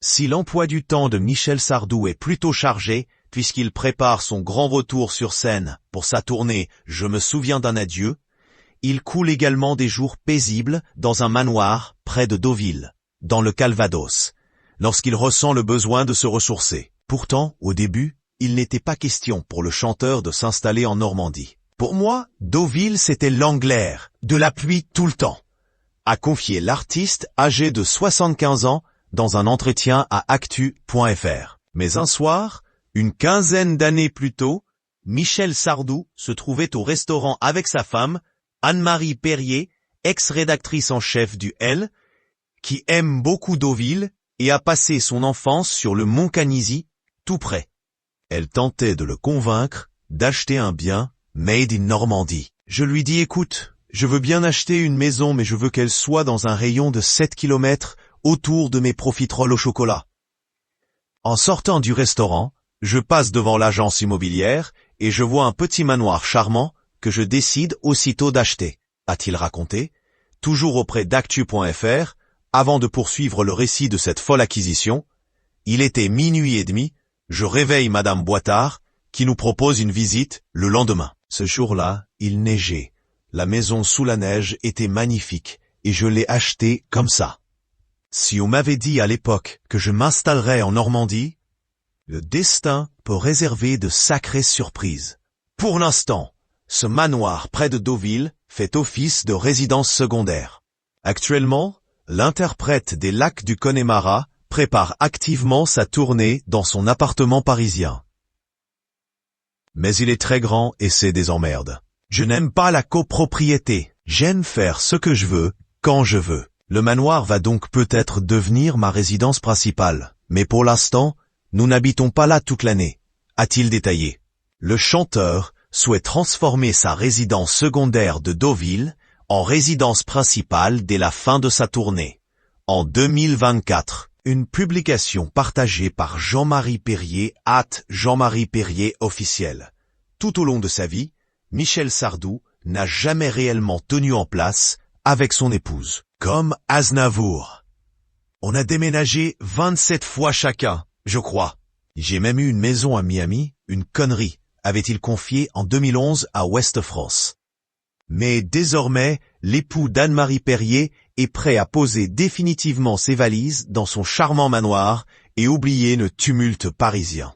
Si l'emploi du temps de Michel Sardou est plutôt chargé, puisqu'il prépare son grand retour sur scène pour sa tournée « Je me souviens d'un adieu », il coule également des jours paisibles dans un manoir près de Deauville, dans le Calvados, lorsqu'il ressent le besoin de se ressourcer. Pourtant, au début, il n'était pas question pour le chanteur de s'installer en Normandie. Pour moi, Deauville c'était l'Angleterre, de la pluie tout le temps, a confié l'artiste âgé de 75 ans dans un entretien à actu.fr. Mais un soir, une quinzaine d'années plus tôt, Michel Sardou se trouvait au restaurant avec sa femme, Anne-Marie Perrier, ex-rédactrice en chef du L, qui aime beaucoup Deauville et a passé son enfance sur le Mont Canisy, tout près. Elle tentait de le convaincre d'acheter un bien made in Normandie. Je lui dis écoute, je veux bien acheter une maison mais je veux qu'elle soit dans un rayon de 7 km autour de mes profiteroles au chocolat. En sortant du restaurant, je passe devant l'agence immobilière et je vois un petit manoir charmant que je décide aussitôt d'acheter, a-t-il raconté, toujours auprès d'actu.fr, avant de poursuivre le récit de cette folle acquisition. Il était 00h30, je réveille Madame Boitard, qui nous propose une visite le lendemain. Ce jour-là, il neigeait. La maison sous la neige était magnifique, et je l'ai achetée comme ça. Si on m'avait dit à l'époque que je m'installerais en Normandie, le destin peut réserver de sacrées surprises. Pour l'instant, ce manoir près de Deauville fait office de résidence secondaire. Actuellement, l'interprète des Lacs du Connemara prépare activement sa tournée dans son appartement parisien. Mais il est très grand et c'est des emmerdes. Je n'aime pas la copropriété. J'aime faire ce que je veux, quand je veux. Le manoir va donc peut-être devenir ma résidence principale. Mais pour l'instant, nous n'habitons pas là toute l'année, a-t-il détaillé. Le chanteur souhaite transformer sa résidence secondaire de Deauville en résidence principale dès la fin de sa tournée. En 2024, une publication partagée par Jean-Marie Perrier @Jean-Marie Perrier officiel. Tout au long de sa vie, Michel Sardou n'a jamais réellement tenu en place avec son épouse. Comme Aznavour. On a déménagé 27 fois chacun, je crois. J'ai même eu une maison à Miami, une connerie, avait-il confié en 2011 à Ouest France. Mais désormais, l'époux d'Anne-Marie Perrier est prêt à poser définitivement ses valises dans son charmant manoir et oublier le tumulte parisien.